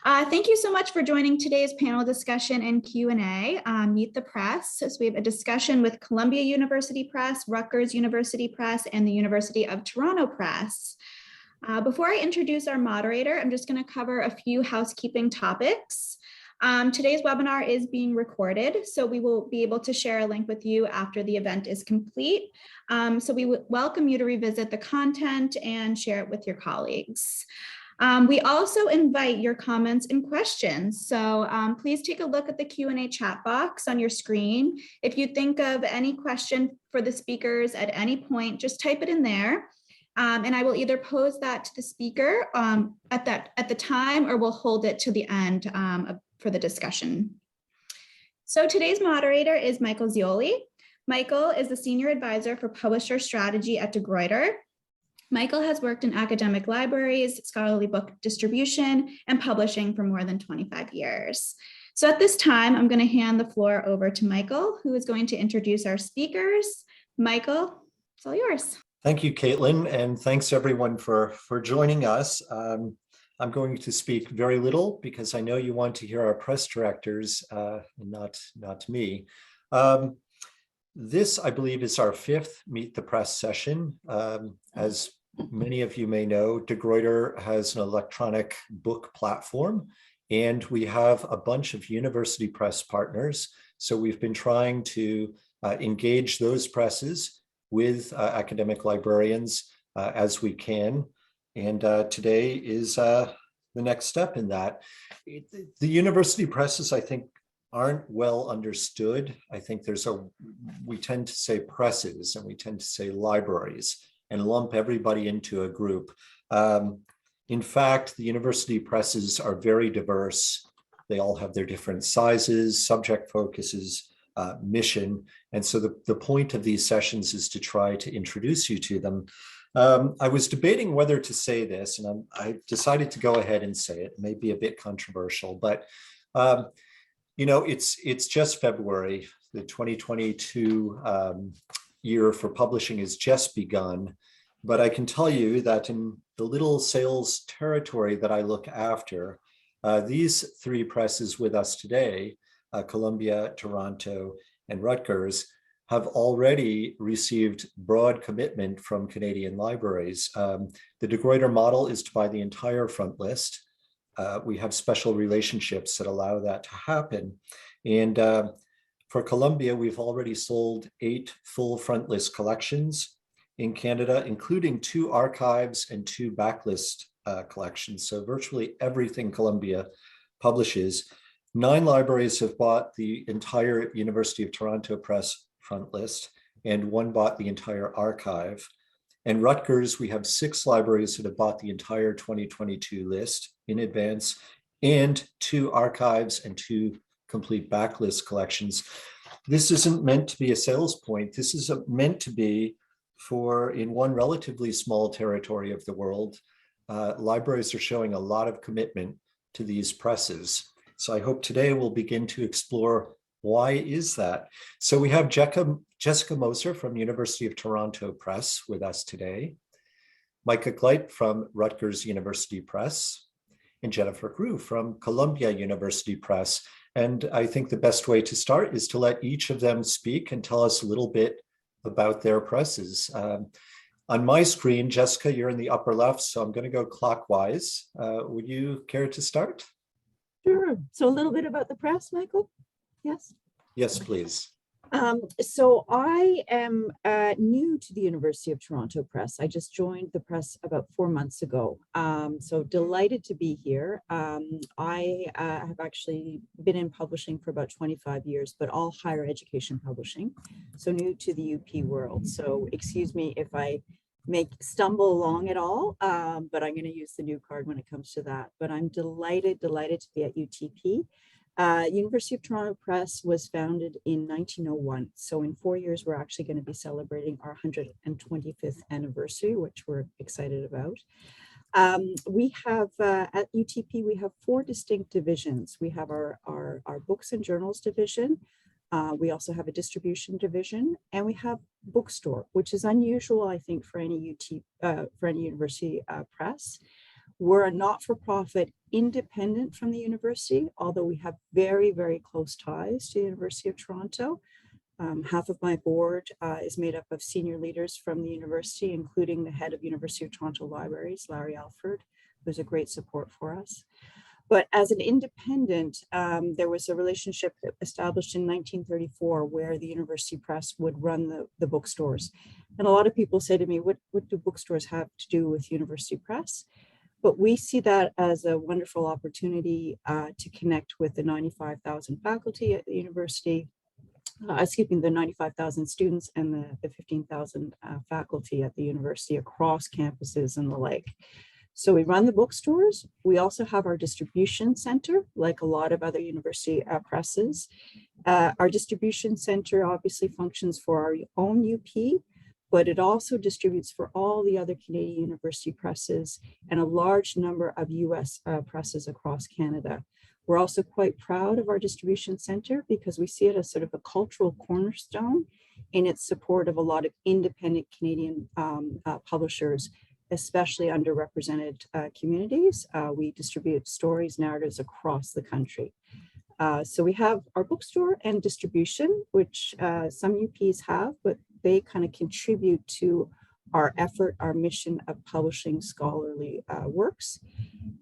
Thank you so much for joining today's panel discussion and Q&A, Meet the Press. So we have a discussion with Columbia University Press, Rutgers University Press, and the University of Toronto Press. Before I introduce our moderator, I'm just going to cover a few housekeeping topics. Today's webinar is being recorded, so we will be able to share a link with you after the event is complete. So we would welcome you to revisit the content and share it with your colleagues. We also invite your comments and questions. So please take a look at the Q&A chat box on your screen. If you think of any question for the speakers at any point, just type it in there. And I will either pose that to the speaker at the time, or we'll hold it to the end for the discussion. So today's moderator is Michael Zioli. Michael is the Senior Advisor for Publisher Strategy at De Gruyter. Michael has worked in academic libraries, scholarly book distribution, and publishing for more than 25 years. So at this time, I'm going to hand the floor over to Michael, who is going to introduce our speakers. Michael, it's all yours. Thank you, Caitlin, and thanks everyone for joining us. I'm going to speak very little because I know you want to hear our press directors, not me. This, I believe, is our fifth Meet the Press session. As many of you may know, De Gruyter has an electronic book platform, and we have a bunch of university press partners. So we've been trying to engage those presses with academic librarians as we can. And today is the next step in that. The university presses, I think, aren't well understood. I think we tend to say presses and we tend to say libraries and lump everybody into a group. In fact, the university presses are very diverse. They all have their different sizes, subject focuses, mission. And so the point of these sessions is to try to introduce you to them. I was debating whether to say this, and I decided to go ahead and say it. It may be a bit controversial, but you know, it's just February. The 2022 year for publishing has just begun. But I can tell you that in the little sales territory that I look after, these three presses with us today, Columbia, Toronto, and Rutgers, have already received broad commitment from Canadian libraries. The De Gruyter model is to buy the entire front list. We have special relationships that allow that to happen. And for Columbia, we've already sold 8 full front list collections in Canada, including 2 archives and 2 backlist collections. So virtually everything Columbia publishes. 9 libraries have bought the entire University of Toronto Press front list, and 1 bought the entire archive. And Rutgers, we have 6 libraries that have bought the entire 2022 list in advance, and 2 archives and 2 complete backlist collections. This isn't meant to be a sales point. This is meant to be for, in one relatively small territory of the world, libraries are showing a lot of commitment to these presses. So I hope today we'll begin to explore why is that. So we have Jessica Moser from University of Toronto Press with us today, Micah Gleit from Rutgers University Press, and Jennifer Krewe from Columbia University Press. And I think the best way to start is to let each of them speak and tell us a little bit about their presses. On my screen, Jessica, you're in the upper left, so I'm going to go clockwise. Would you care to start? Sure. So a little bit about the press, Michael? Yes. Yes, please. So I am new to the University of Toronto Press. I just joined the press about 4 months ago. So delighted to be here. I have actually been in publishing for about 25 years, but all higher education publishing. So new to the UP world. So excuse me if I stumble along at all, but I'm going to use the new card when it comes to that. But I'm delighted to be at UTP. University of Toronto Press was founded in 1901. So in 4 years, we're actually going to be celebrating our 125th anniversary, which we're excited about. We have, at UTP, we have 4 distinct divisions. We have our books and journals division. We also have a distribution division, and we have bookstore, which is unusual, I think, for any university press. We're a not-for-profit independent from the university, although we have very, very close ties to the University of Toronto. Half of my board is made up of senior leaders from the university, including the head of University of Toronto Libraries, Larry Alford, who's a great support for us. But as an independent, there was a relationship established in 1934 where the university press would run the bookstores. And a lot of people say to me, what do bookstores have to do with university press? But we see that as a wonderful opportunity to connect with the 95,000 faculty at the university, the 95,000 students and the 15,000 faculty at the university across campuses and the like. So we run the bookstores. We also have our distribution center, like a lot of other university presses. Our distribution center obviously functions for our own UP, but it also distributes for all the other Canadian university presses and a large number of US presses across Canada. We're also quite proud of our distribution center because we see it as sort of a cultural cornerstone in its support of a lot of independent Canadian publishers, especially underrepresented communities. We distribute stories, narratives across the country. So we have our bookstore and distribution, which some UPs have, but they kind of contribute to our effort, our mission of publishing scholarly works.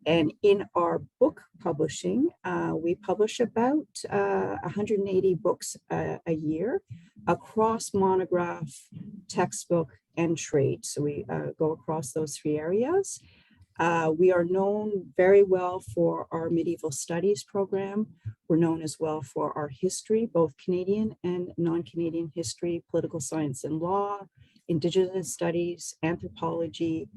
And in our book publishing, we publish about 180 books a year across monograph, textbook, and trade. So we go across those three areas. We are known very well for our medieval studies program. We're known as well for our history, both Canadian and non-Canadian history, political science and law, Indigenous studies, anthropology.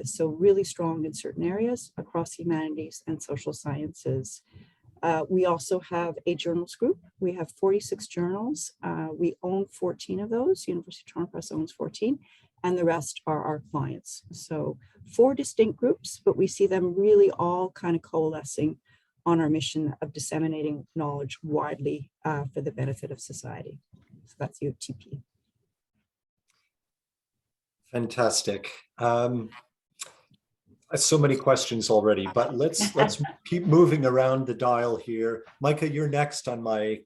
So really strong in certain areas across humanities and social sciences. We also have a journals group. We have 46 journals. We own 14 of those. University of Toronto Press owns 14, and the rest are our clients. So 4 distinct groups, but we see them really all kind of coalescing on our mission of disseminating knowledge widely for the benefit of society. So that's UTP. Fantastic. So many questions already, but let's keep moving around the dial here. Micah, you're next on my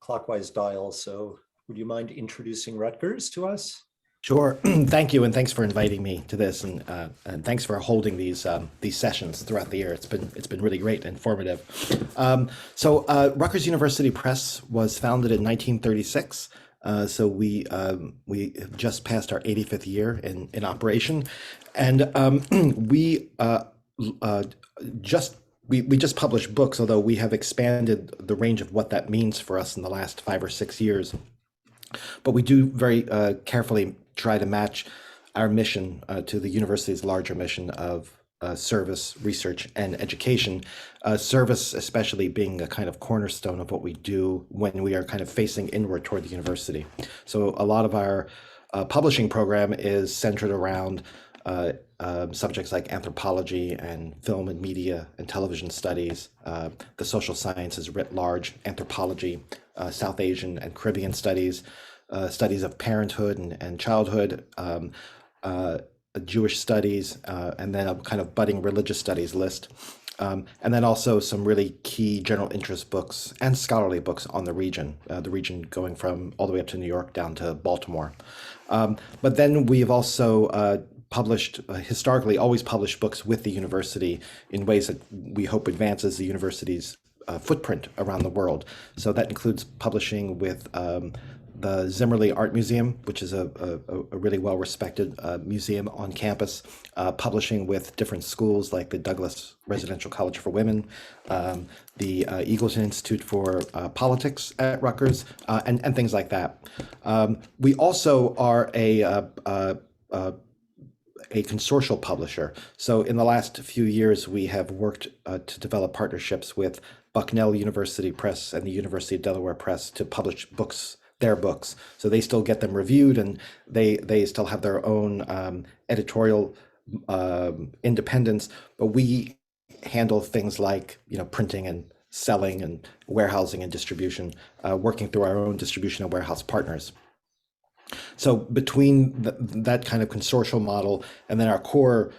clockwise dial. So would you mind introducing Rutgers to us? Sure. Thank you, and thanks for inviting me to this, and thanks for holding these sessions throughout the year. It's been really great and informative. So Rutgers University Press was founded in 1936. So we just passed our 85th year in operation, and we just publish books, although we have expanded the range of what that means for us in the last 5 or 6 years. But we do very carefully try to match our mission to the university's larger mission of service, research, and education. Service especially being a kind of cornerstone of what we do when we are kind of facing inward toward the university. So a lot of our publishing program is centered around subjects like anthropology and film and media and television studies, the social sciences writ large, anthropology, South Asian and Caribbean studies, studies of parenthood and childhood, Jewish studies, and then a kind of budding religious studies list. And then also some really key general interest books and scholarly books on the region going from all the way up to New York down to Baltimore. But then we've also published, historically always published books with the university in ways that we hope advances the university's footprint around the world. So that includes publishing with the Zimmerli Art Museum, which is a really well-respected museum on campus, publishing with different schools like the Douglas Residential College for Women, the Eagleton Institute for Politics at Rutgers, and things like that. We also are a consortial publisher. So in the last few years, we have worked to develop partnerships with Bucknell University Press and the University of Delaware Press to publish their books. So they still get them reviewed, and they still have their own editorial independence, but we handle things like printing and selling and warehousing and distribution, working through our own distribution and warehouse partners. So between that kind of consortial model and then our core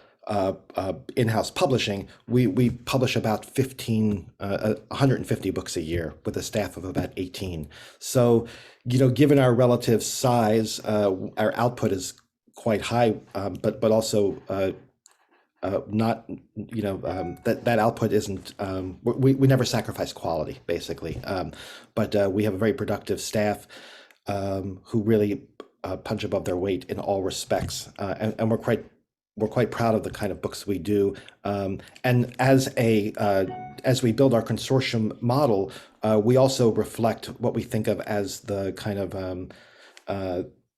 in-house publishing, we publish about 150 books a year with a staff of about 18. So, given our relative size, our output is quite high, but also not, that output isn't, we never sacrifice quality, basically. But we have a very productive staff who really punch above their weight in all respects, and we're quite proud of the kind of books we do. And as we build our consortium model, we also reflect what we think of as the kind of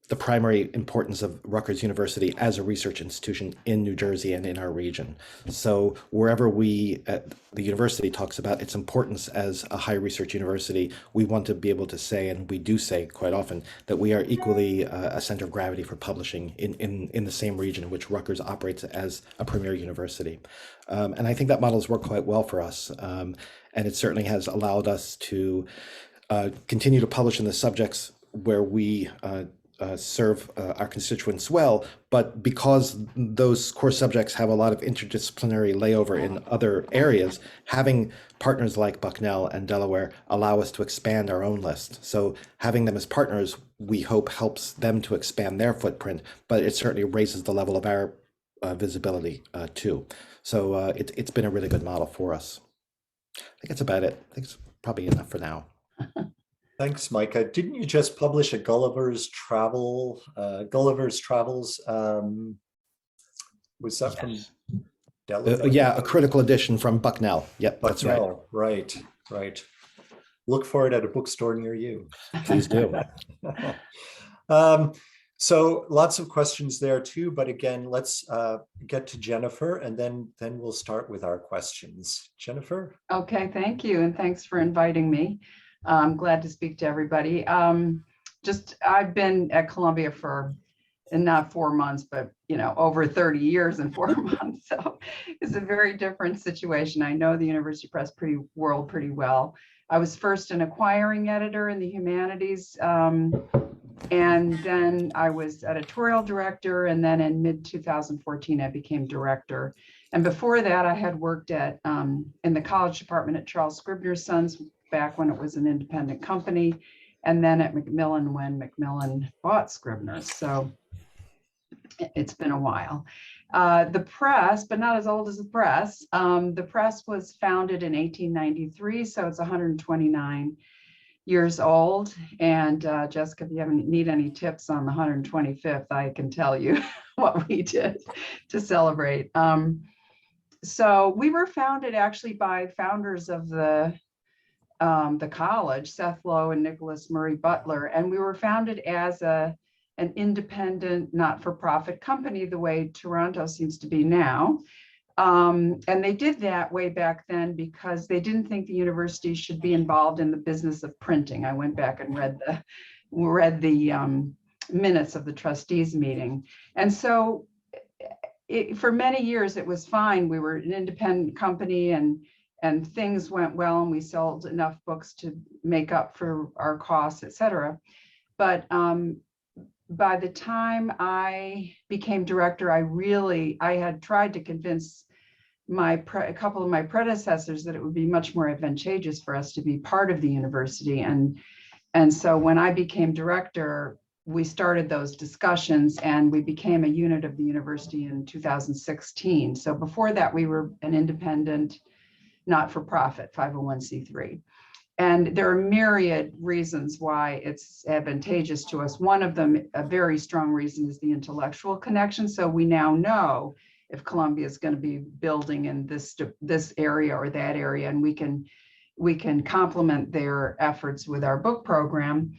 the primary importance of Rutgers University as a research institution in New Jersey and in our region. So wherever the university talks about its importance as a high research university, we want to be able to say, and we do say quite often, that we are equally a center of gravity for publishing in the same region in which Rutgers operates as a premier university. And I think that model has worked quite well for us. And it certainly has allowed us to continue to publish in the subjects where we serve our constituents well, but because those core subjects have a lot of interdisciplinary layover in other areas, having partners like Bucknell and Delaware allow us to expand our own list. So having them as partners, we hope, helps them to expand their footprint, but it certainly raises the level of our visibility too. So it's been a really good model for us. I think that's about it. I think it's probably enough for now. Thanks, Micah. Didn't you just publish a Gulliver's Travels? Was that from Delaware? Yeah, a critical edition from Bucknell. Yep, that's right. Right. Look for it at a bookstore near you. Please do. So lots of questions there too, but again, let's get to Jennifer, and then we'll start with our questions. Jennifer? Okay, thank you, and thanks for inviting me. I'm glad to speak to everybody. I've been at Columbia for not 4 months, but over 30 years in 4 months. So it's a very different situation. I know the University Press world pretty well. I was first an acquiring editor in the humanities, and then I was editorial director, and then in mid-2014 I became director. And before that, I had worked at in the college department at Charles Scribner's Sons back when it was an independent company, and then at Macmillan when Macmillan bought Scribner's. So it's been a while. The press, but not as old as the press. The press was founded in 1893, so it's 129 years old. And Jessica, if you need any tips on the 125th, I can tell you what we did to celebrate. So we were founded actually by founders of the college, Seth Lowe and Nicholas Murray Butler, and we were founded as an independent, not-for-profit company, the way Toronto seems to be now. And they did that way back then because they didn't think the university should be involved in the business of printing. I went back and read the minutes of the trustees meeting, and so for many years it was fine. We were an independent company, and things went well, and we sold enough books to make up for our costs, et cetera. But by the time I became director, I had tried to convince a couple of my predecessors that it would be much more advantageous for us to be part of the university. And so when I became director, we started those discussions, and we became a unit of the university in 2016. So before that, we were an independent, not-for-profit 501c3. And there are myriad reasons why it's advantageous to us. One of them, a very strong reason, is the intellectual connection. So we now know if Columbia is going to be building in this area or that area, and we can complement their efforts with our book program.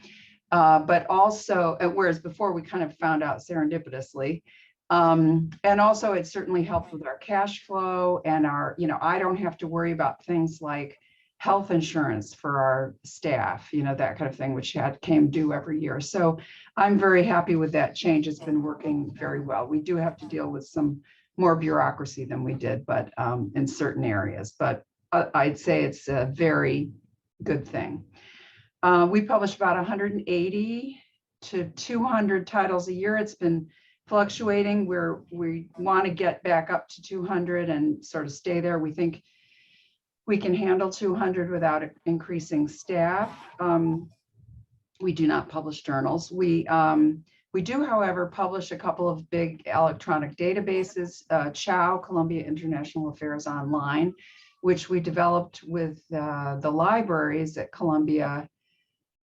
But also, whereas before we kind of found out serendipitously. And also it certainly helped with our cash flow and I don't have to worry about things like health insurance for our staff, that kind of thing, which came due every year. So I'm very happy with that change. It's been working very well. We do have to deal with some more bureaucracy than we did, but in certain areas, but I'd say it's a very good thing. We publish about 180 to 200 titles a year. It's been fluctuating. We want to get back up to 200 and sort of stay there. We think we can handle 200 without increasing staff. We do not publish journals. We do, however, publish a couple of big electronic databases, CHOW, Columbia International Affairs Online, which we developed with the libraries at Columbia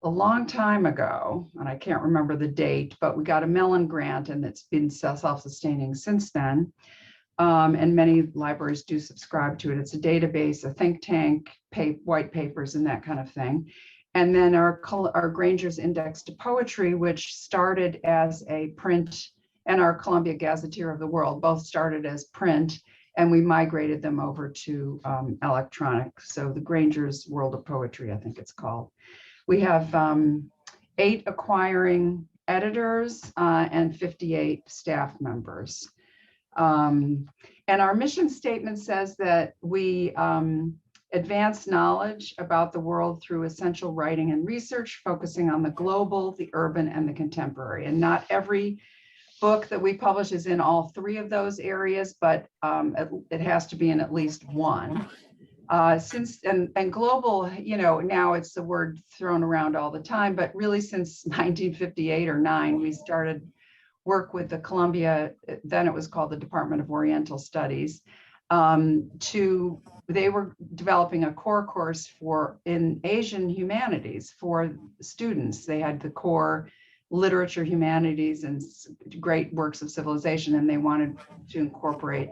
a long time ago, and I can't remember the date, but we got a Mellon grant and it's been self-sustaining since then. And many libraries do subscribe to it. It's a database, a think tank, white papers, and that kind of thing. And then our Granger's Index to Poetry, which started as a print, and our Columbia Gazetteer of the World, both started as print, and we migrated them over to electronic. So the Granger's World of Poetry, I think it's called. We have 8 acquiring editors and 58 staff members. And our mission statement says that we advance knowledge about the world through essential writing and research, focusing on the global, the urban, and the contemporary. And not every book that we publish is in all 3 of those areas, but it has to be in at least one. And global, you know, now it's the word thrown around all the time, but really since 1958 or 9, we started work with the Columbia, then it was called the Department of Oriental Studies, they were developing a core course in Asian humanities for students. They had the core literature, humanities, and great works of civilization, and they wanted to incorporate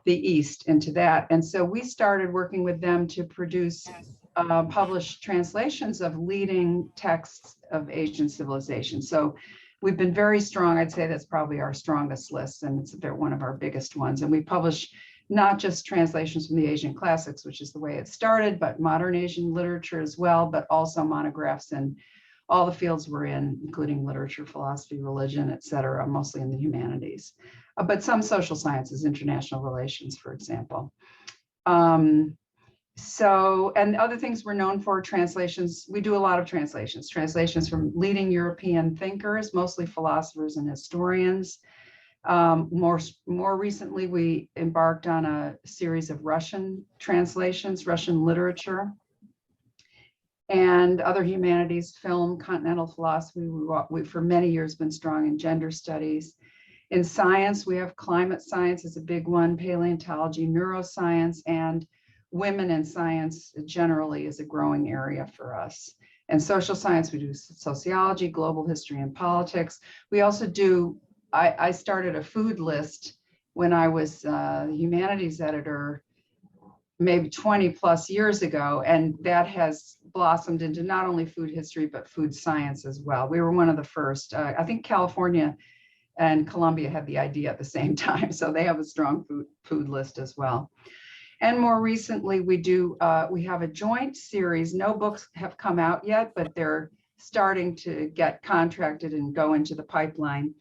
the East into that. And so we started working with them to produce published translations of leading texts of Asian civilization. So we've been very strong. I'd say that's probably our strongest list, and it's one of our biggest ones. And we publish not just translations from the Asian classics, which is the way it started, but modern Asian literature as well, but also monographs in all the fields we're in, including literature, philosophy, religion, et cetera, mostly in the humanities, but some social sciences, international relations, for example. And other things we're known for, translations. We do a lot of translations from leading European thinkers, mostly philosophers and historians. More recently, we embarked on a series of Russian translations, Russian literature, and other humanities, film, continental philosophy. We for many years been strong in gender studies. In science, we have climate science is a big one, paleontology, neuroscience, and women in science generally is a growing area for us. And social science, we do sociology, global history, and politics. We also do, I started a food list when I was humanities editor, maybe 20 plus years ago, and that has blossomed into not only food history, but food science as well. We were one of the first. I think California and Columbia had the idea at the same time, so they have a strong food list as well. And more recently, we have a joint series. No books have come out yet, but they're starting to get contracted and go into the pipeline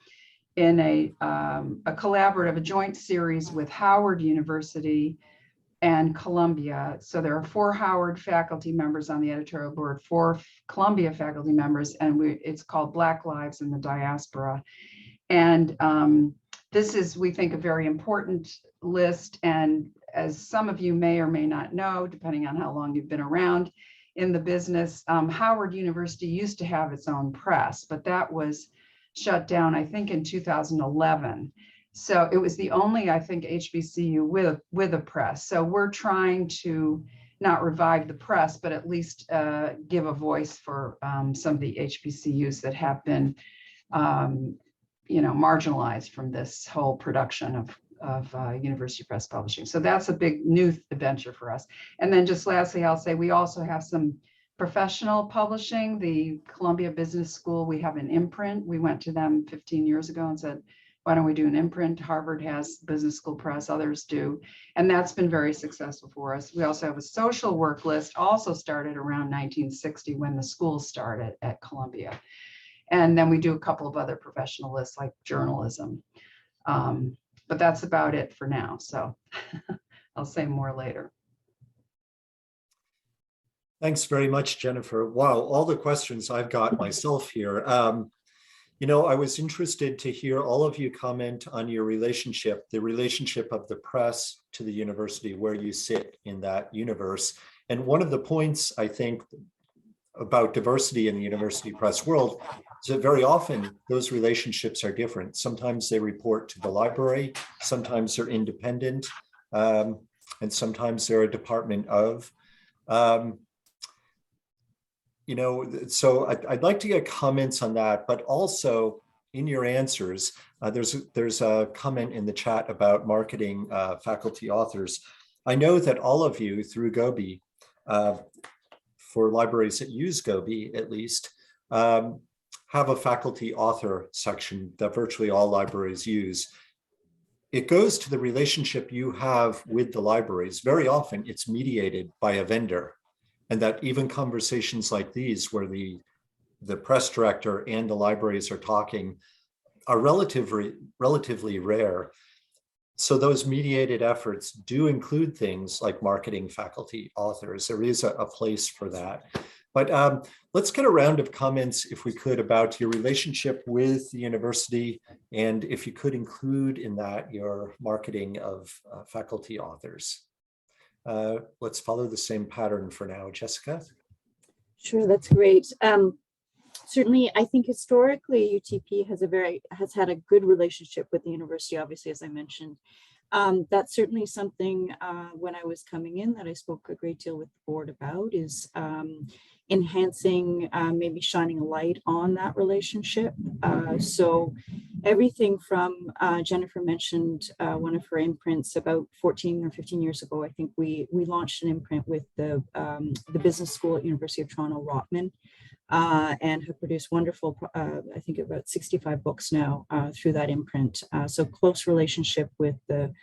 in a collaborative, a joint series with Howard University and Columbia. So there are 4 Howard faculty members on the editorial board, 4 Columbia faculty members, and it's called Black Lives in the Diaspora. And this is, we think, a very important list. And as some of you may or may not know, depending on how long you've been around in the business, Howard University used to have its own press, but that was shut down, I think, in 2011. So it was the only, I think, HBCU with a press. So we're trying to not revive the press, but at least give a voice for some of the HBCUs that have been, marginalized from this whole production of university press publishing. So that's a big new adventure for us. And then just lastly, I'll say we also have some professional publishing. The Columbia Business School, we have an imprint. We went to them 15 years ago and said, why don't we do an imprint? Harvard has business school press, others do. And that's been very successful for us. We also have a social work list, also started around 1960 when the school started at Columbia. And then we do a couple of other professional lists like journalism. But that's about it for now. So I'll say more later. Thanks very much, Jennifer. Wow, all the questions I've got myself here. You know, I was interested to hear all of you comment on your relationship, the relationship of the press to the university, where you sit in that universe. And one of the points, I think, about diversity in the university press world is that very often those relationships are different. Sometimes they report to the library, sometimes they're independent, and sometimes they're a department of. You know, so I'd like to get comments on that, but also in your answers, there's a comment in the chat about marketing faculty authors. I know that all of you through Gobi, for libraries that use Gobi at least, have a faculty author section that virtually all libraries use. It goes to the relationship you have with the libraries. Very often it's mediated by a vendor. And that even conversations like these, where the press director and the libraries are talking, are relatively rare. So those mediated efforts do include things like marketing faculty authors. There is a place for that. But let's get a round of comments, if we could, about your relationship with the university, and if you could include in that your marketing of faculty authors. Let's follow the same pattern for now. Jessica? Sure, that's great. Certainly, I think historically UTP has had a good relationship with the university, obviously, as I mentioned. That's certainly something when I was coming in that I spoke a great deal with the board about, is enhancing, maybe shining a light on that relationship. So everything from, Jennifer mentioned one of her imprints about 14 or 15 years ago. I think we launched an imprint with the business school at University of Toronto, Rotman, and have produced wonderful, I think about 65 books now through that imprint. So close relationship with the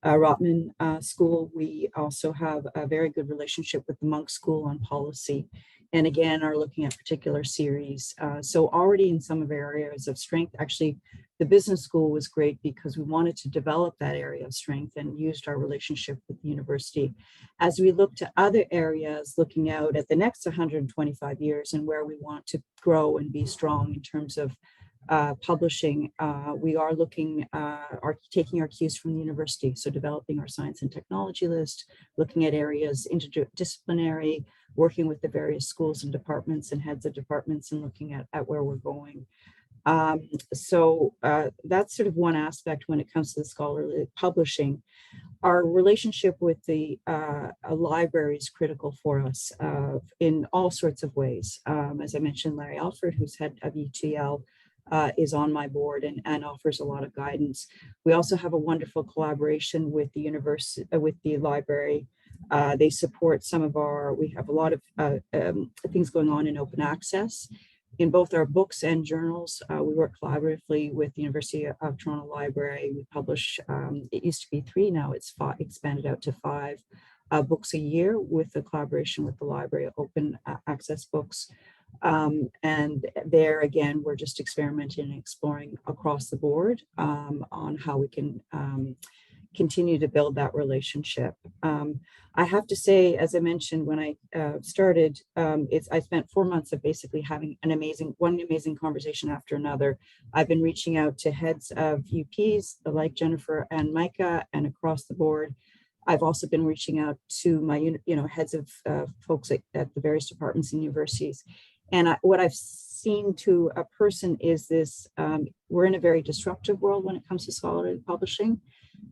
Rotman School. We also have a very good relationship with the Monk School on policy, and again are looking at particular series. So already in some of our areas of strength, actually the business school was great because we wanted to develop that area of strength and used our relationship with the university. As we look to other areas, looking out at the next 125 years and where we want to grow and be strong in terms of publishing, we are looking, taking our cues from the university. So developing our science and technology list, looking at areas interdisciplinary, working with the various schools and departments and heads of departments, and looking at where we're going. So that's sort of one aspect when it comes to the scholarly publishing. Our relationship with the library is critical for us in all sorts of ways. As I mentioned, Larry Alford, who's head of UTL, is on my board and offers a lot of guidance. We also have a wonderful collaboration with the university, with the library. They support some of we have a lot of things going on in open access. In both our books and journals, we work collaboratively with the University of Toronto Library. We publish, it used to be 3, now it's 5, expanded out to 5 books a year with the collaboration with the library, open access books. And there again, we're just experimenting and exploring across the board on how we can continue to build that relationship. I have to say, as I mentioned, when I started, I spent 4 months of basically having one amazing conversation after another. I've been reaching out to heads of UPs like Jennifer and Micah and across the board. I've also been reaching out to my, heads of folks at the various departments and universities. And what I've seen to a person is this, we're in a very disruptive world when it comes to scholarly publishing,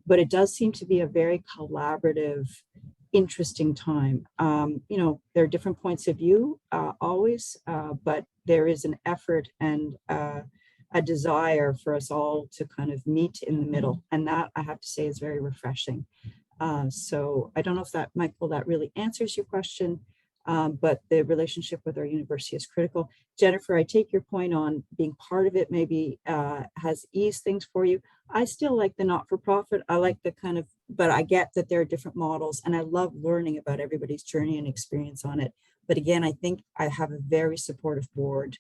but it does seem to be a very collaborative, interesting time. There are different points of view always, but there is an effort and a desire for us all to kind of meet in the middle. And that, I have to say, is very refreshing. So I don't know if that, Michael, that really answers your question. But the relationship with our university is critical. Jennifer, I take your point on being part of it maybe has eased things for you. I still like the not-for-profit. I like the kind of, but I get that there are different models, and I love learning about everybody's journey and experience on it. But again, I think I have a very supportive board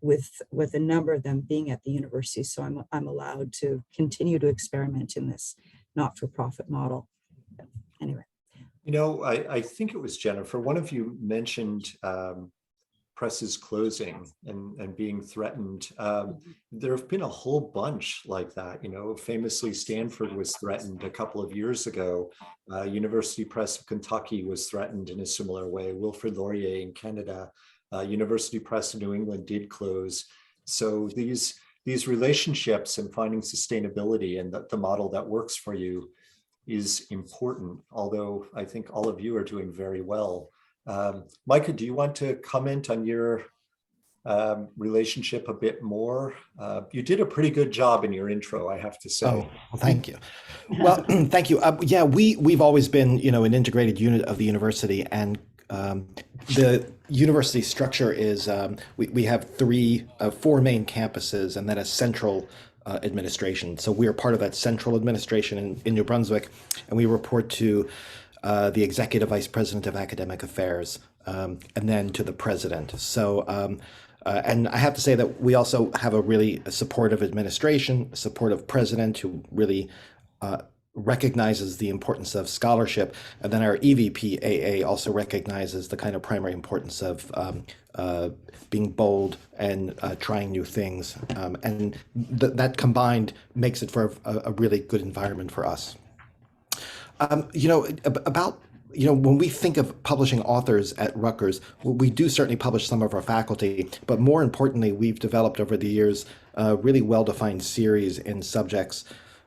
with a number of them being at the university. So I'm allowed to continue to experiment in this not-for-profit model. But anyway. I think it was Jennifer. One of you mentioned presses closing and being threatened. There have been a whole bunch like that. Famously, Stanford was threatened a couple of years ago. University Press of Kentucky was threatened in a similar way. Wilfrid Laurier in Canada, University Press in New England did close. So these relationships and finding sustainability and the model that works for you is important, although I think all of you are doing very well. Micah, do you want to comment on your relationship a bit more? You did a pretty good job in your intro, I have to say. Oh, well, thank you. Well, thank you. Yeah, we've always been, an integrated unit of the university, and the university structure is we have four main campuses and then a central administration. So we are part of that central administration in New Brunswick, and we report to the executive vice president of academic affairs, and then to the president. So, and I have to say that we also have a really supportive administration, a supportive president who really recognizes the importance of scholarship, and then our EVP AA also recognizes the kind of primary importance of being bold and trying new things, and that combined makes it for a really good environment for us. When we think of publishing authors at Rutgers, we do certainly publish some of our faculty, but more importantly, we've developed over the years a really well-defined series in subjects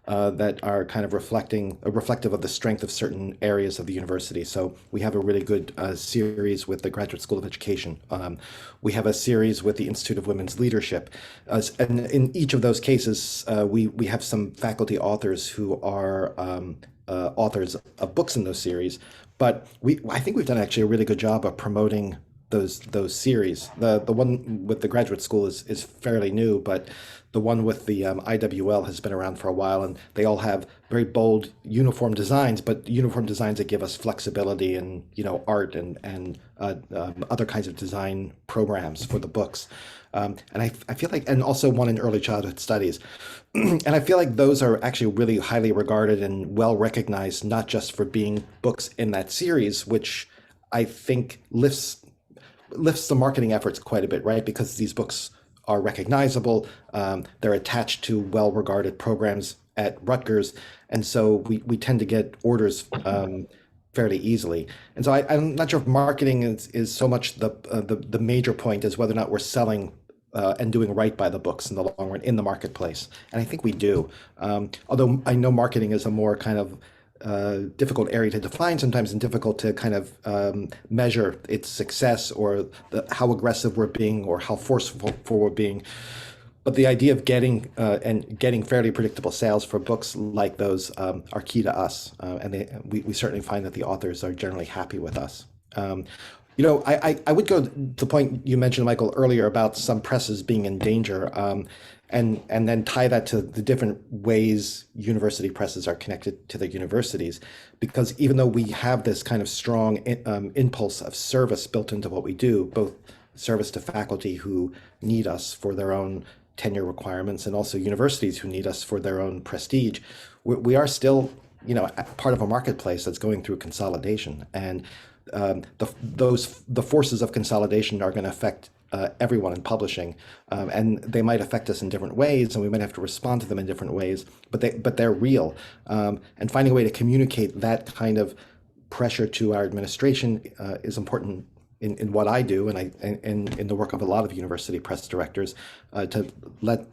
that are kind of reflective of the strength of certain areas of the university. So we have a really good series with the Graduate School of Education. We have a series with the Institute of Women's Leadership. And in each of those cases, we have some faculty authors who are authors of books in those series. But I think we've done actually a really good job of promoting those series. The one with the graduate school is fairly new, but the one with the IWL has been around for a while, and they all have very bold uniform designs, but uniform designs that give us flexibility and art and other kinds of design programs for the books. And I feel like, and also one in early childhood studies. And I feel like those are actually really highly regarded and well recognized, not just for being books in that series, which I think lifts the marketing efforts quite a bit, right? Because these books are recognizable, they're attached to well-regarded programs at Rutgers, and so we tend to get orders fairly easily. And so I'm not sure if marketing is so much the major point as whether or not we're selling and doing right by the books in the long run in the marketplace. And I think we do. Although I know marketing is a more kind of difficult area to define sometimes, and difficult to kind of measure its success or how aggressive we're being or how forceful we're being. But the idea of getting fairly predictable sales for books like those are key to us, and we certainly find that the authors are generally happy with us. I would go to the point you mentioned, Michael, earlier about some presses being in danger, and then tie that to the different ways university presses are connected to the universities. Because even though we have this kind of strong impulse of service built into what we do, both service to faculty who need us for their own tenure requirements, and also universities who need us for their own prestige, we are still, part of a marketplace that's going through consolidation, and the forces of consolidation are going to affect everyone in publishing, and they might affect us in different ways, and we might have to respond to them in different ways. But they're real, and finding a way to communicate that kind of pressure to our administration is important in what I do, and in the work of a lot of university press directors, to let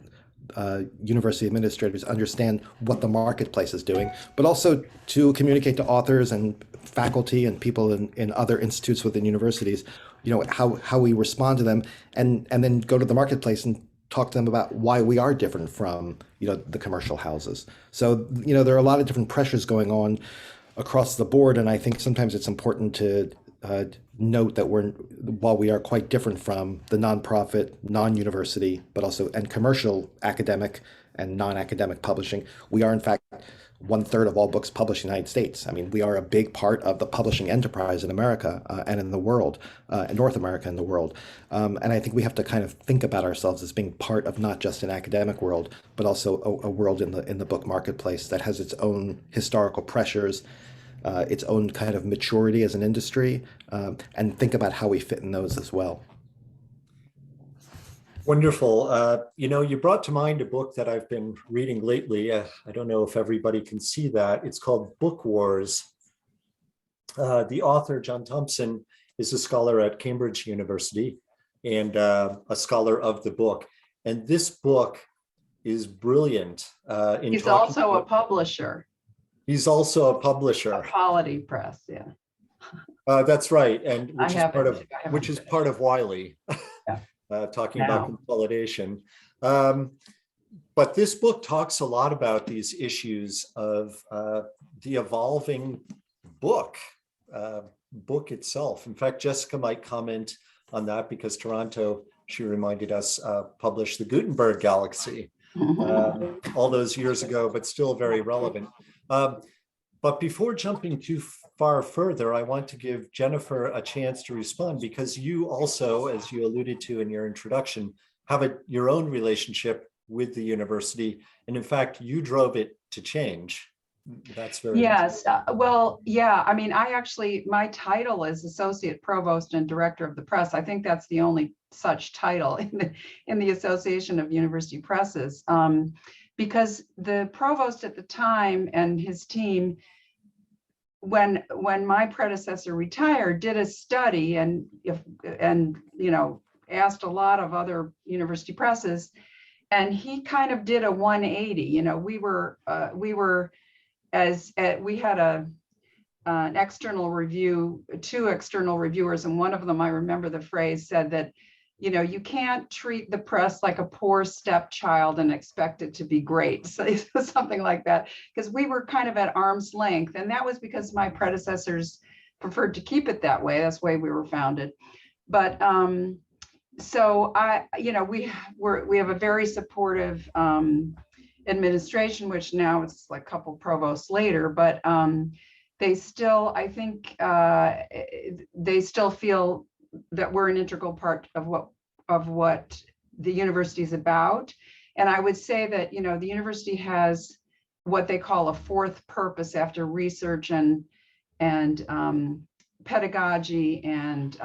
university administrators understand what the marketplace is doing, but also to communicate to authors and faculty and people in other institutes within universities, how we respond to them, and then go to the marketplace and talk to them about why we are different from the commercial houses. So there are a lot of different pressures going on across the board, and I think sometimes it's important to note that while we are quite different from the nonprofit, non-university, but also and commercial academic and non-academic publishing, we are in fact 1/3 of all books published in the United States. I mean, we are a big part of the publishing enterprise in America and in the world, in North America and the world. And I think we have to kind of think about ourselves as being part of not just an academic world, but also a world in the book marketplace that has its own historical pressures, its own kind of maturity as an industry, and think about how we fit in those as well. Wonderful. You brought to mind a book that I've been reading lately. I don't know if everybody can see that. It's called Book Wars. The author, John Thompson, is a scholar at Cambridge University and a scholar of the book. And this book is brilliant. He's also a publisher. He's also a publisher. Quality Press, yeah. That's right, and which is part of Wiley. Yeah. Talking about consolidation. But this book talks a lot about these issues of the evolving book itself. In fact, Jessica might comment on that because Toronto, she reminded us, published the Gutenberg Galaxy all those years ago, but still very relevant. But before jumping too far further, I want to give Jennifer a chance to respond because you also, as you alluded to in your introduction, have your own relationship with the university. And in fact, you drove it to change. That's very yes. Well, yeah, I mean, my title is Associate Provost and Director of the Press. I think that's the only such title in the Association of University Presses. Because the provost at the time and his team, when my predecessor retired, did a study and asked a lot of other university presses, and he kind of did a 180. We had an external review, 2 external reviewers, and one of them, I remember the phrase, said that you can't treat the press like a poor stepchild and expect it to be great. So something like that, because we were kind of at arm's length. And that was because my predecessors preferred to keep it that way. That's the way we were founded. But so we have a very supportive administration, which now it's like a couple provosts later, but they still, I think they still feel that we're an integral part of what the university is about. And I would say that, the university has what they call a 4th purpose after research and pedagogy and,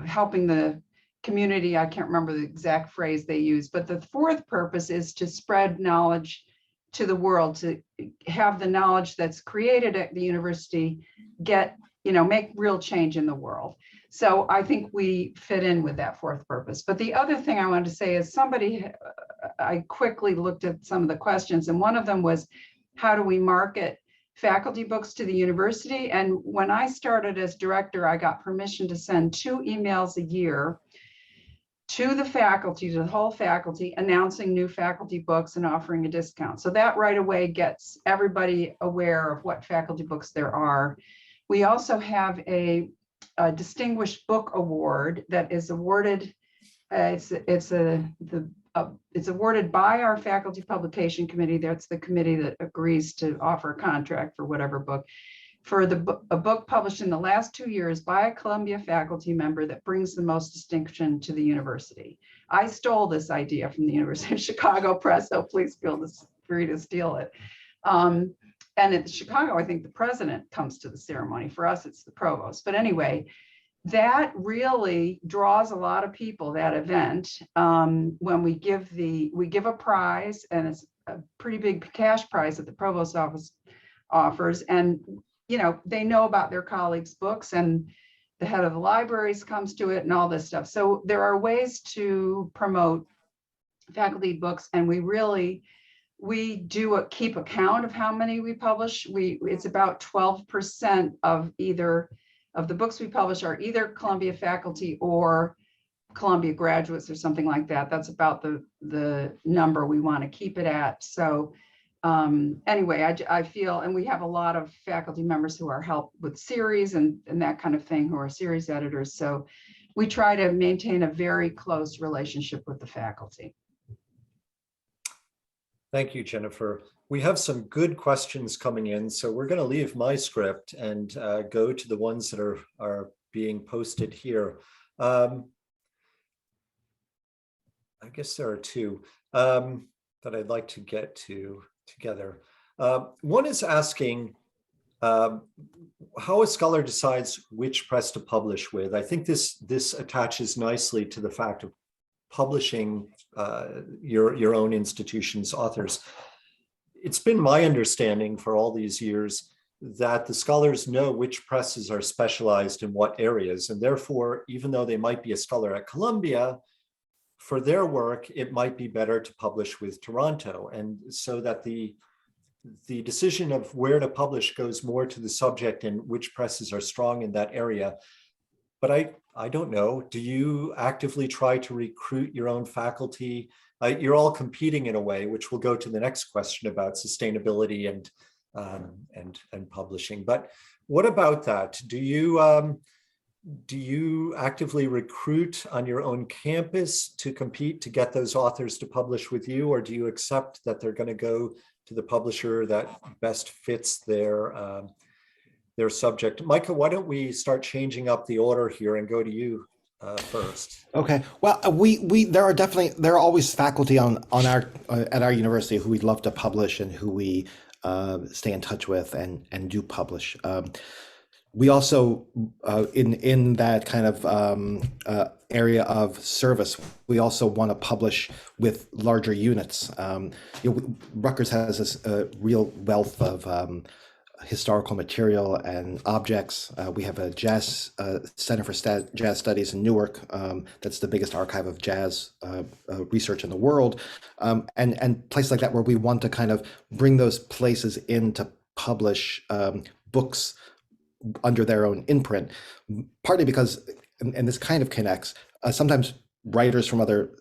helping the community. I can't remember the exact phrase they use, but the 4th purpose is to spread knowledge to the world, to have the knowledge that's created at the university make real change in the world. So I think we fit in with that 4th purpose. But the other thing I wanted to say is I quickly looked at some of the questions, and one of them was, how do we market faculty books to the university? And when I started as director, I got permission to send 2 emails a year to the faculty, to the whole faculty, announcing new faculty books and offering a discount. So that right away gets everybody aware of what faculty books there are. We also have a distinguished book award that is awarded. It's awarded by our faculty publication committee. That's the committee that agrees to offer a contract for whatever book. For a book published in the last 2 years by a Columbia faculty member that brings the most distinction to the university. I stole this idea from the University of Chicago Press, so please feel free to steal it. And in Chicago, I think the president comes to the ceremony. For us, it's the provost. But anyway, that really draws a lot of people, that event. When we give a prize, and it's a pretty big cash prize that the provost office offers. And, they know about their colleagues' books, and the head of the libraries comes to it and all this stuff. So there are ways to promote faculty books, and we do keep account of how many we publish. It's about 12% of the books we publish are either Columbia faculty or Columbia graduates or something like that. That's about the number we want to keep it at. So anyway, I feel, and we have a lot of faculty members who are help with series and that kind of thing, who are series editors. So we try to maintain a very close relationship with the faculty. Thank you, Jennifer. We have some good questions coming in, so we're going to leave my script and go to the ones that are being posted here. I guess there are 2 that I'd like to get to together. One is asking, how a scholar decides which press to publish with. I think this attaches nicely to the fact of publishing your own institution's authors. It's been my understanding for all these years that the scholars know which presses are specialized in what areas, and therefore, even though they might be a scholar at Columbia, for their work, it might be better to publish with Toronto. And so that the decision of where to publish goes more to the subject and which presses are strong in that area. But I don't know, do you actively try to recruit your own faculty? You're all competing in a way, which will go to the next question about sustainability and publishing. But what about that? Do you actively recruit on your own campus to compete to get those authors to publish with you, or do you accept that they're going to go to the publisher that best fits their subject? Micah, why don't we start changing up the order here and go to you first? Okay. Well, there are always faculty on our at our university who we'd love to publish and who we stay in touch with and do publish. We also, in that kind of area of service, we also want to publish with larger units. Rutgers has this real wealth of historical material and objects. We have a jazz Center for Jazz Studies in Newark. That's the biggest archive of jazz research in the world. And places like that where we want to kind of bring those places in to publish books under their own imprint, partly because, and this kind of connects, sometimes writers from other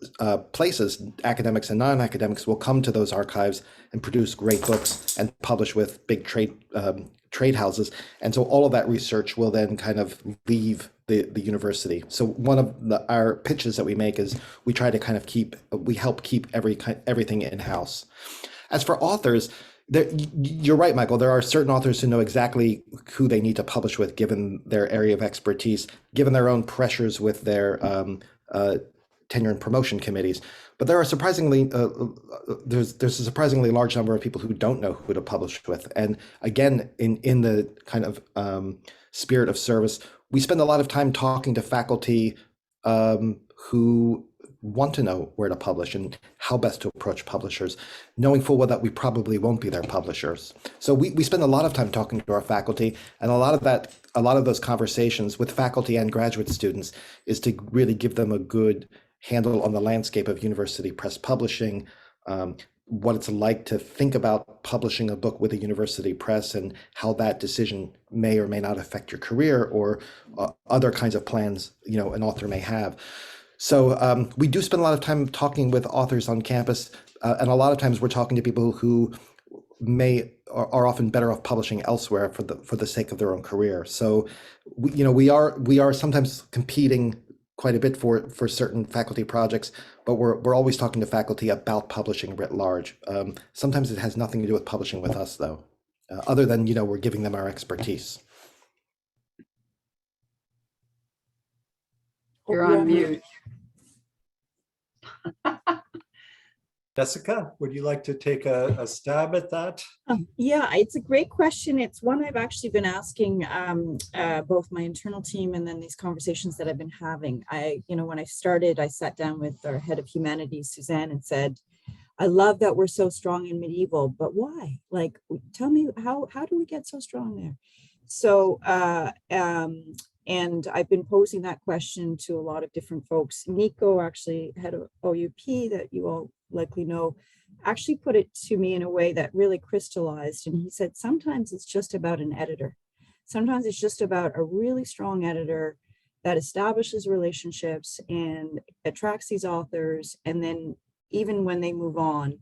places, academics and non-academics, will come to those archives and produce great books and publish with big trade houses. And so all of that research will then kind of leave the university. So one of our pitches that we make is we try to kind of we help keep everything in-house. As for authors, you're right, Michael. There are certain authors who know exactly who they need to publish with, given their area of expertise, given their own pressures with their tenure and promotion committees. But there are surprisingly, there's a surprisingly large number of people who don't know who to publish with. And again, in the kind of spirit of service, we spend a lot of time talking to faculty who want to know where to publish and how best to approach publishers, knowing full well that we probably won't be their publishers. So we spend a lot of time talking to our faculty, and a lot of those conversations with faculty and graduate students is to really give them a good handle on the landscape of university press publishing, what it's like to think about publishing a book with a university press, and how that decision may or may not affect your career or other kinds of plans an author may have. So we do spend a lot of time talking with authors on campus, and a lot of times we're talking to people who are often better off publishing elsewhere for the sake of their own career. So we are sometimes competing quite a bit for certain faculty projects, but we're always talking to faculty about publishing writ large. Sometimes it has nothing to do with publishing with us, though, other than we're giving them our expertise. You're on mute. Jessica, would you like to take a stab at that? Yeah, it's a great question. It's one I've actually been asking both my internal team and then these conversations that I've been having. When I started, I sat down with our head of humanities, Suzanne, and said, I love that we're so strong in medieval, but why? Like, tell me, how do we get so strong there? So, and I've been posing that question to a lot of different folks. Nico, actually head of OUP, that you all likely know, actually put it to me in a way that really crystallized. And he said, sometimes it's just about an editor. Sometimes it's just about a really strong editor that establishes relationships and attracts these authors. And then even when they move on,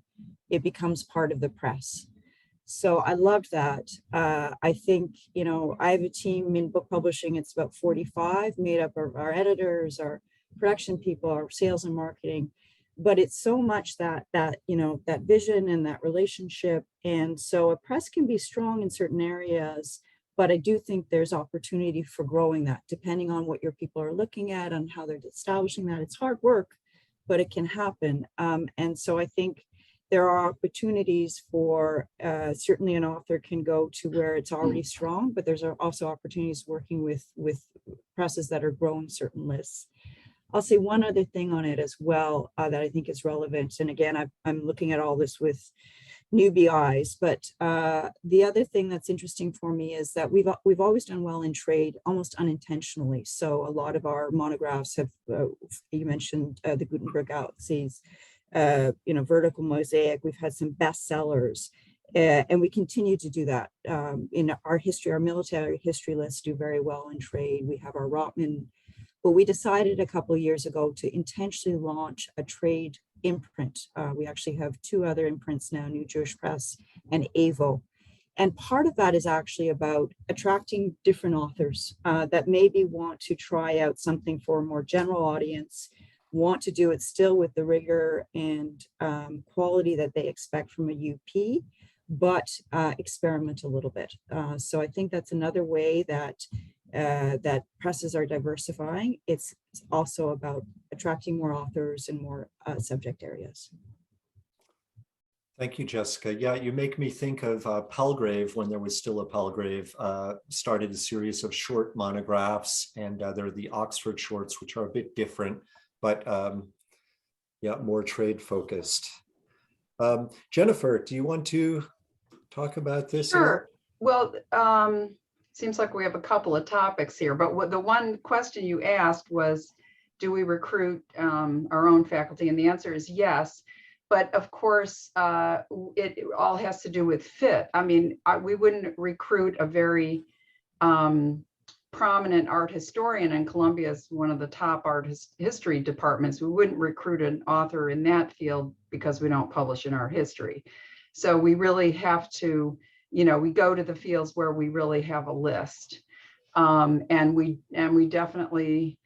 it becomes part of the press. So I loved that. I think, I have a team in book publishing. It's about 45, made up of our editors, our production people, our sales and marketing. But it's so much that vision and that relationship. And so a press can be strong in certain areas, but I do think there's opportunity for growing that, depending on what your people are looking at and how they're establishing that. It's hard work, but it can happen. And so I think there are opportunities for, certainly an author can go to where it's already strong, but there's also opportunities working with presses that are growing certain lists. I'll say one other thing on it as well that I think is relevant. And again, I'm looking at all this with newbie eyes, but the other thing that's interesting for me is that we've always done well in trade, almost unintentionally. So a lot of our monographs have, you mentioned the Gutenberg Galaxies, Vertical Mosaic. We've had some bestsellers, and we continue to do that. In our history, our military history lists do very well in trade. We have our Rotman. But we decided a couple of years ago to intentionally launch a trade imprint. We actually have two other imprints now, New Jewish Press and AVO. And part of that is actually about attracting different authors that maybe want to try out something for a more general audience, want to do it still with the rigor and quality that they expect from a UP, but experiment a little bit. So I think that's another way that that presses are diversifying. It's also about attracting more authors and more subject areas. Thank you, Jessica. Yeah, you make me think of Palgrave, when there was still a Palgrave, started a series of short monographs, and there are the Oxford shorts, which are a bit different, but yeah, more trade focused. Jennifer, do you want to talk about this? Sure. Well, seems like we have a couple of topics here, but the one question you asked was, do we recruit our own faculty? And the answer is yes. But of course, it all has to do with fit. I mean, we wouldn't recruit a very prominent art historian, and Columbia is one of the top art history departments. We wouldn't recruit an author in that field because we don't publish in art history. So we really have to, we go to the fields where we really have a list, and we definitely,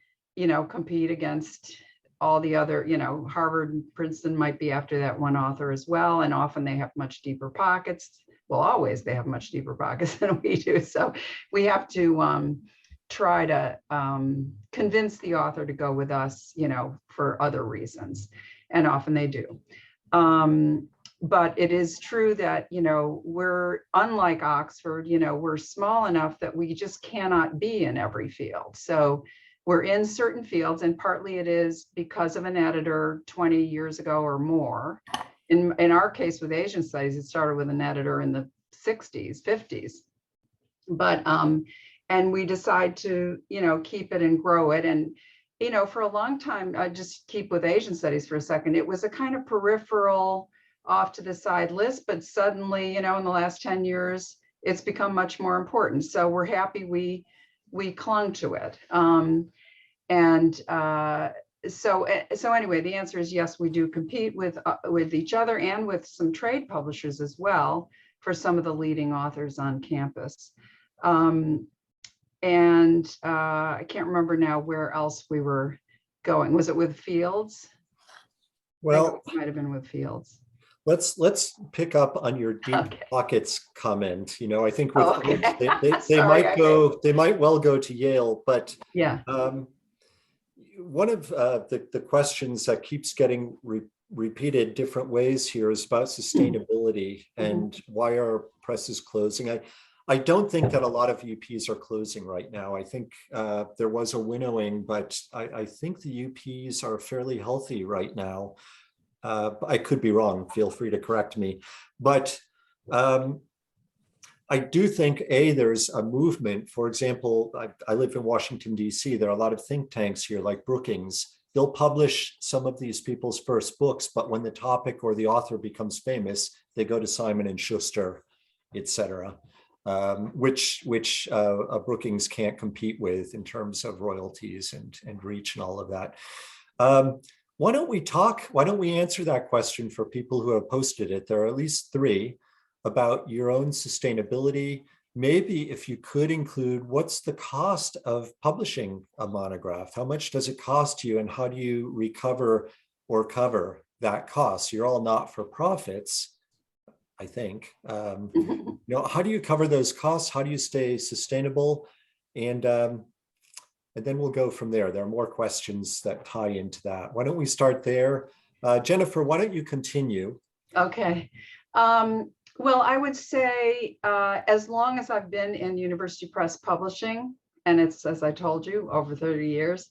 compete against all the other, Harvard and Princeton might be after that one author as well, and often they have much deeper pockets. Well, always they have much deeper pockets than we do. So we have to try to convince the author to go with us, for other reasons, and often they do. But it is true that, we're unlike Oxford, we're small enough that we just cannot be in every field. So we're in certain fields, and partly it is because of an editor 20 years ago or more. In our case with Asian studies, it started with an editor in the 60s, 50s. But, and we decide to, keep it and grow it. And, for a long time, I just keep with Asian studies for a second, it was a kind of peripheral, off to the side list, but suddenly, in the last 10 years, it's become much more important. So we're happy we clung to it. So anyway, the answer is yes, we do compete with each other and with some trade publishers as well for some of the leading authors on campus. I can't remember now where else we were going. Was it with Fields? Well, it might have been with Fields. Let's pick up on your deep pockets comment. I think with they might well go to Yale, but yeah. One of the questions that keeps getting repeated different ways here is about sustainability and why are presses closing. I don't think that a lot of UPs are closing right now. I think there was a winnowing, but I think the UPs are fairly healthy right now. I could be wrong, feel free to correct me. But I do think, there's a movement. For example, I live in Washington, D.C. There are a lot of think tanks here like Brookings. They'll publish some of these people's first books, but when the topic or the author becomes famous, they go to Simon & Schuster, etc., which Brookings can't compete with in terms of royalties and reach and all of that. Why don't we answer that question for people who have posted it? There are at least 3 about your own sustainability. Maybe if you could include, what's the cost of publishing a monograph? How much does it cost you, and how do you recover or cover that cost? You're all not-for-profits, I think. How do you cover those costs? How do you stay sustainable? And then we'll go from there. There are more questions that tie into that. Why don't we start there? Jennifer, why don't you continue? Okay. Well, I would say as long as I've been in university press publishing, and it's, as I told you, over 30 years,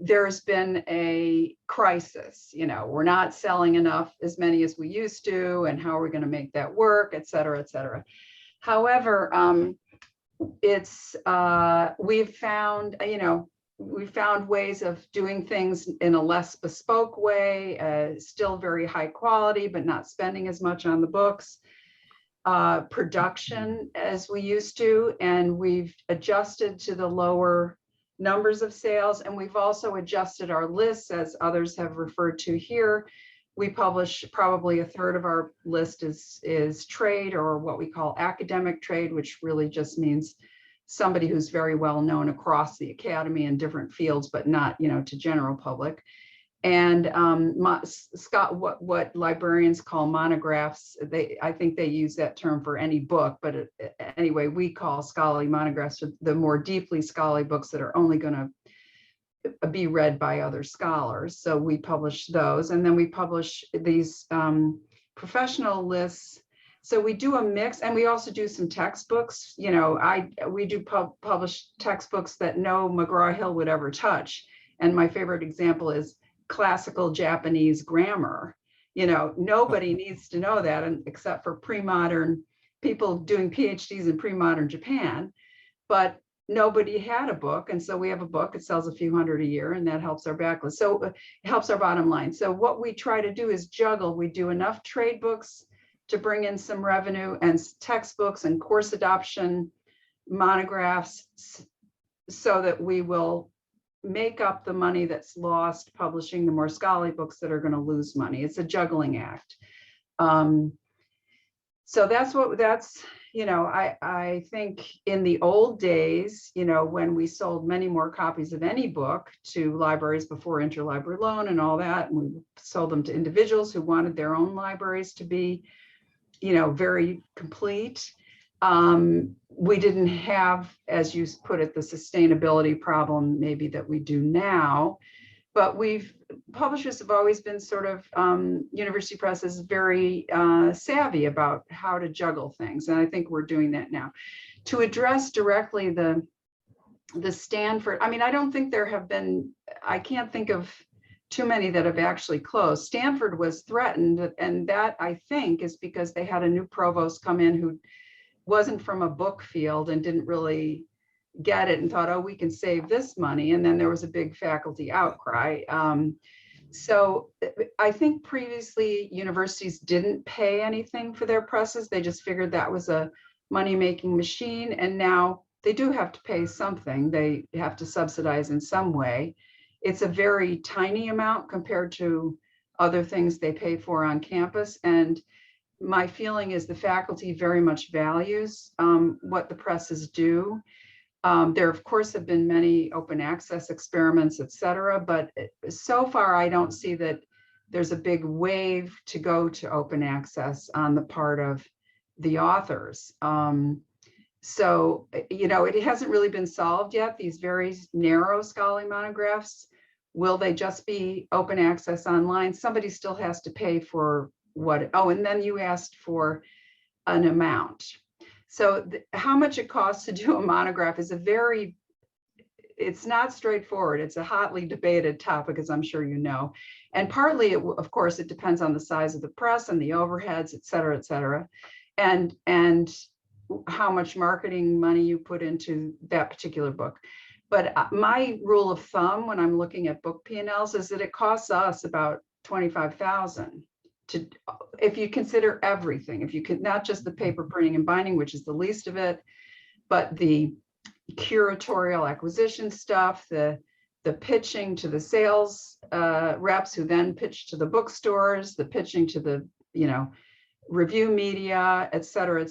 there's been a crisis. We're not selling enough, as many as we used to, and how are we going to make that work, et cetera, et cetera. However, we've found ways of doing things in a less bespoke way, still very high quality, but not spending as much on the books, production as we used to, and we've adjusted to the lower numbers of sales, and we've also adjusted our lists, as others have referred to here. We publish probably a third of our list is trade, or what we call academic trade, which really just means somebody who's very well known across the academy in different fields, but not, to general public. And what librarians call monographs, I think they use that term for any book, but anyway, we call scholarly monographs the more deeply scholarly books that are only going to be read by other scholars. So we publish those, and then we publish these professional lists. So we do a mix, and we also do some textbooks. We do publish textbooks that no McGraw-Hill would ever touch. And my favorite example is classical Japanese grammar. Nobody needs to know that, except for pre-modern people doing PhDs in pre-modern Japan. But nobody had a book, and so we have a book. It sells a few hundred a year, and that helps our backlist. So it helps our bottom line. So what we try to do is juggle. We do enough trade books to bring in some revenue, and textbooks and course adoption monographs, so that we will make up the money that's lost publishing the more scholarly books that are going to lose money. It's a juggling act. So I think in the old days, when we sold many more copies of any book to libraries before interlibrary loan and all that, and we sold them to individuals who wanted their own libraries to be, very complete. We didn't have, as you put it, the sustainability problem maybe that we do now, but publishers have always been sort of, university press is very savvy about how to juggle things. And I think we're doing that now. To address directly the Stanford, I don't think there have been, I can't think of too many that have actually closed. Stanford was threatened, and that I think is because they had a new provost come in who wasn't from a book field and didn't really get it and thought, oh, we can save this money. And then there was a big faculty outcry. So I think previously universities didn't pay anything for their presses. They just figured that was a money-making machine. And now they do have to pay something. They have to subsidize in some way. It's a very tiny amount compared to other things they pay for on campus. And my feeling is the faculty very much values what the presses do. There, of course, have been many open access experiments, et cetera, but so far I don't see that there's a big wave to go to open access on the part of the authors. So, it hasn't really been solved yet, these very narrow scholarly monographs. Will they just be open access online? Somebody still has to pay for what, and then you asked for an amount. So how much it costs to do a monograph is it's not straightforward. It's a hotly debated topic, as I'm sure you know. And partly, of course, it depends on the size of the press and the overheads, et cetera, and how much marketing money you put into that particular book. But my rule of thumb when I'm looking at book P&Ls is that it costs us about $25,000 if you consider everything, if you can, not just the paper printing and binding, which is the least of it, but the curatorial acquisition stuff, the pitching to the sales reps who then pitch to the bookstores, the pitching to the, review media, et cetera,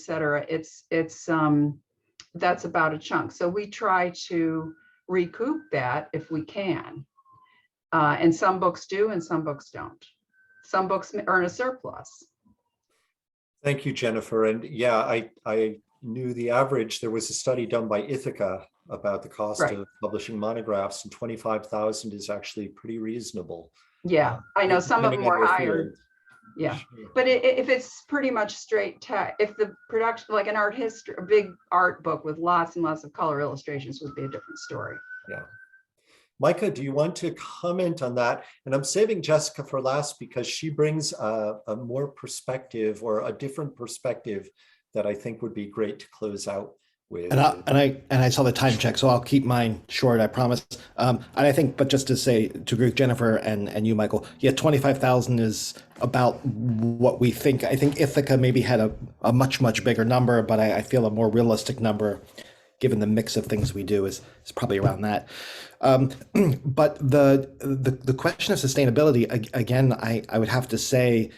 that's about a chunk. So we try to recoup that if we can. And some books do and some books don't. Some books earn a surplus. Thank you, Jennifer. And yeah, I knew the average. There was a study done by Ithaca about the cost of publishing monographs, and 25,000 is actually pretty reasonable. Yeah, I know some of them were higher. Yeah, Sure. but if it's pretty much straight text, if the production, like an art history, a big art book with lots and lots of color illustrations would be a different story. Yeah. Micah, do you want to comment on that? And I'm saving Jessica for last because she brings a more perspective, or a different perspective, that I think would be great to close out with. And I saw the time check, so I'll keep mine short, I promise. And I think, but just to say, to agree with Jennifer and you, Michael, yeah, 25,000 is about what we think. I think Ithaca maybe had a much bigger number, but I feel a more realistic number, given the mix of things we do, is probably around that. But the question of sustainability, again, I would have to say,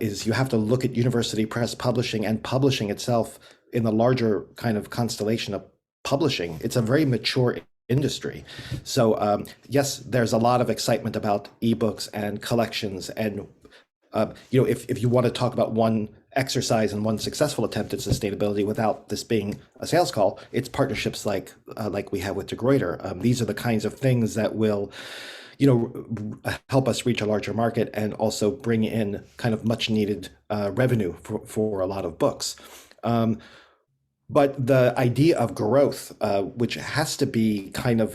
is you have to look at university press publishing and publishing itself in the larger kind of constellation of publishing. It's a very mature industry. So yes, there's a lot of excitement about ebooks and collections. And if you want to talk about one exercise and one successful attempt at sustainability without this being a sales call, it's partnerships like we have with De Gruyter. These are the kinds of things that will help us reach a larger market and also bring in kind of much needed revenue for a lot of books. But the idea of growth, which has to be kind of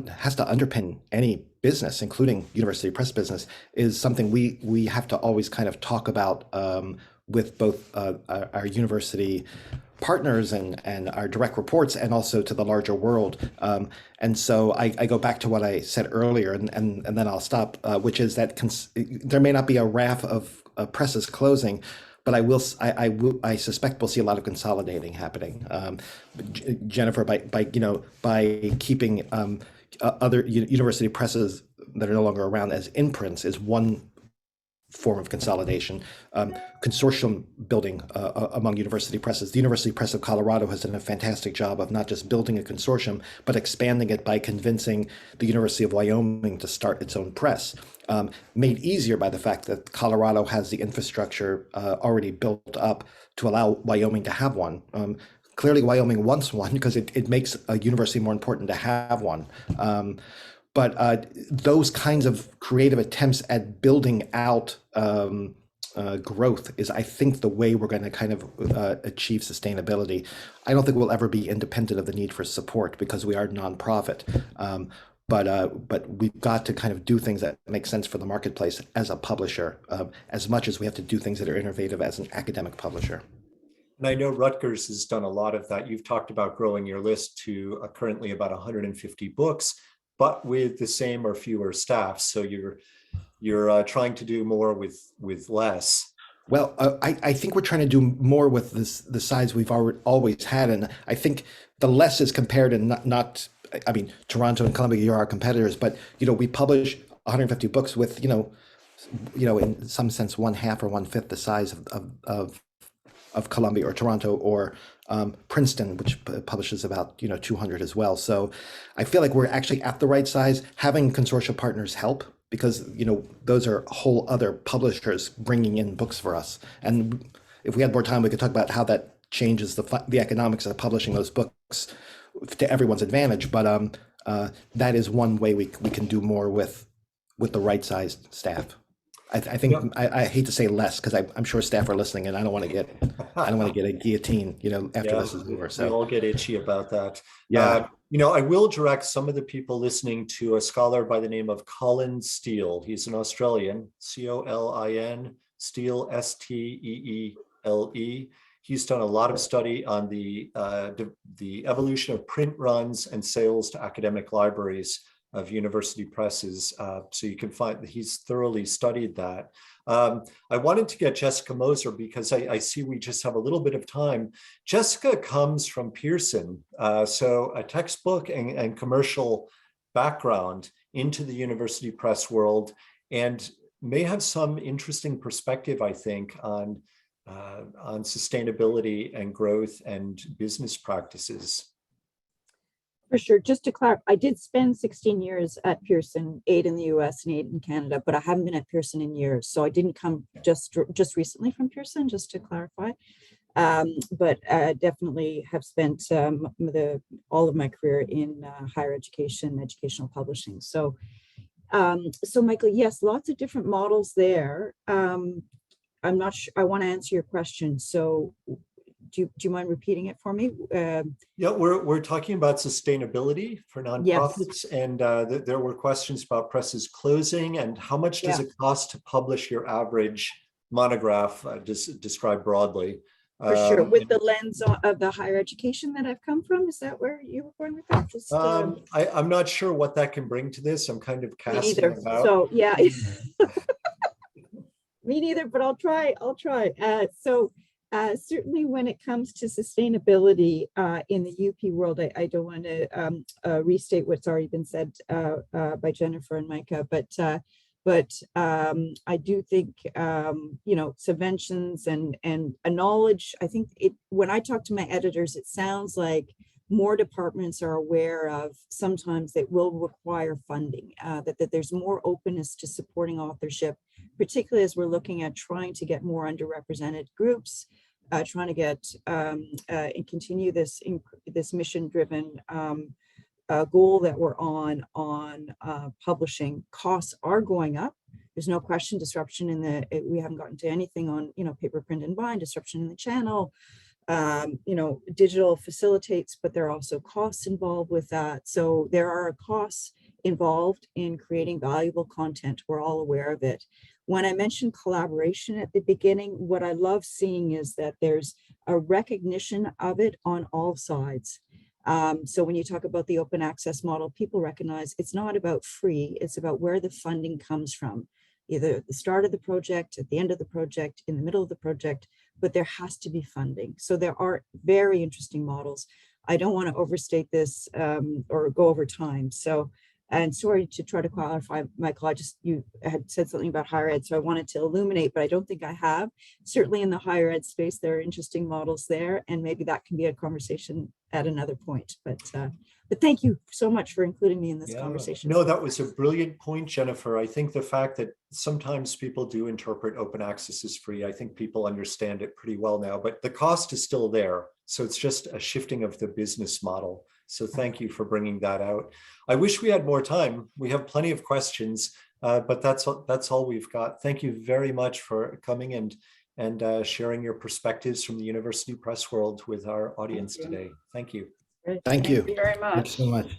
has to underpin any business, including university press business, is something we have to always kind of talk about with both our university partners and our direct reports, and also to the larger world. And so I go back to what I said earlier, and then I'll stop, which is that there may not be a raft of presses closing, but I suspect we'll see a lot of consolidating happening. Jennifer, by keeping other university presses that are no longer around as imprints is one form of consolidation. Consortium building among university presses. The University Press of Colorado has done a fantastic job of not just building a consortium, but expanding it by convincing the University of Wyoming to start its own press. Made easier by the fact that Colorado has the infrastructure already built up to allow Wyoming to have one. Clearly, Wyoming wants one because it makes a university more important to have one. But those kinds of creative attempts at building out growth is, I think, the way we're going to kind of achieve sustainability. I don't think we'll ever be independent of the need for support because we are nonprofit. But we've got to kind of do things that make sense for the marketplace as a publisher, as much as we have to do things that are innovative as an academic publisher. And I know Rutgers has done a lot of that. You've talked about growing your list to currently about 150 books, but with the same or fewer staff. So you're trying to do more with less. Well, I think we're trying to do more with the size we've always had, and I think the less is compared, and not. I mean, Toronto and Columbia, you're our competitors, but we publish 150 books with in some sense 1/2 or 1/5 the size of Columbia or Toronto or Princeton, which publishes about 200 as well. So I feel like we're actually at the right size. Having consortium partners help, because those are whole other publishers bringing in books for us. And if we had more time, we could talk about how that changes the economics of publishing those books to everyone's advantage. But that is one way we can do more with the right sized staff. I think I hate to say less because I'm sure staff are listening, and I don't want to get a guillotine after this is over. So we all get itchy about that. Yeah. I will direct some of the people listening to a scholar by the name of Colin Steele. He's an Australian, Colin Steele, Steele. He's done a lot of study on the evolution of print runs and sales to academic libraries of university presses. So you can find that he's thoroughly studied that. I wanted to get Jessica Moser because I see we just have a little bit of time. Jessica comes from Pearson, so a textbook and commercial background into the university press world, and may have some interesting perspective, I think, on sustainability and growth and business practices. For sure. Just to clarify, I did spend 16 years at Pearson, 8 in the US and 8 in Canada, but I haven't been at Pearson in years. So I didn't come just recently from Pearson, just to clarify. But definitely have spent all of my career in higher education, educational publishing. So So Michael, yes, lots of different models there. I'm not sure, I want to answer your question. So do you mind repeating it for me? Yeah, we're talking about sustainability for Yes. nonprofits, and there were questions about presses closing and how much does Yeah. it cost to publish your average monograph, described broadly. For sure, with the lens of the higher education that I've come from, is that where you were going with that? Just, I'm not sure what that can bring to this. I'm kind of me casting neither. about. So yeah, me neither. But I'll try. So certainly, when it comes to sustainability in the UP world, I don't want to restate what's already been said by Jennifer and Micah, but I do think, subventions and a knowledge, I think when I talk to my editors, it sounds like more departments are aware of sometimes that will require funding, that there's more openness to supporting authorship, particularly as we're looking at trying to get more underrepresented groups, trying to get and continue this mission-driven goal that we're on publishing. Costs are going up. There's no question. Disruption in we haven't gotten to anything on, paper, print, and bind, disruption in the channel. Digital facilitates, but there are also costs involved with that. So there are costs involved in creating valuable content. We're all aware of it. When I mentioned collaboration at the beginning, what I love seeing is that there's a recognition of it on all sides. So when you talk about the open access model, people recognize it's not about free, it's about where the funding comes from, either at the start of the project, at the end of the project, in the middle of the project, but there has to be funding. So there are very interesting models. I don't want to overstate this or go over time. So, and sorry to try to clarify, Michael, you had said something about higher ed, so I wanted to illuminate, but I don't think I have. Certainly in the higher ed space, there are interesting models there, and maybe that can be a conversation at another point. But thank you so much for including me in this conversation. No, that was a brilliant point, Jennifer. I think the fact that sometimes people do interpret open access as free, I think people understand it pretty well now, but the cost is still there. So it's just a shifting of the business model. So thank you for bringing that out. I wish we had more time. We have plenty of questions, but that's all we've got. Thank you very much for coming and sharing your perspectives from the university press world with our audience today. Thank you. Thank you very much. Thanks so much.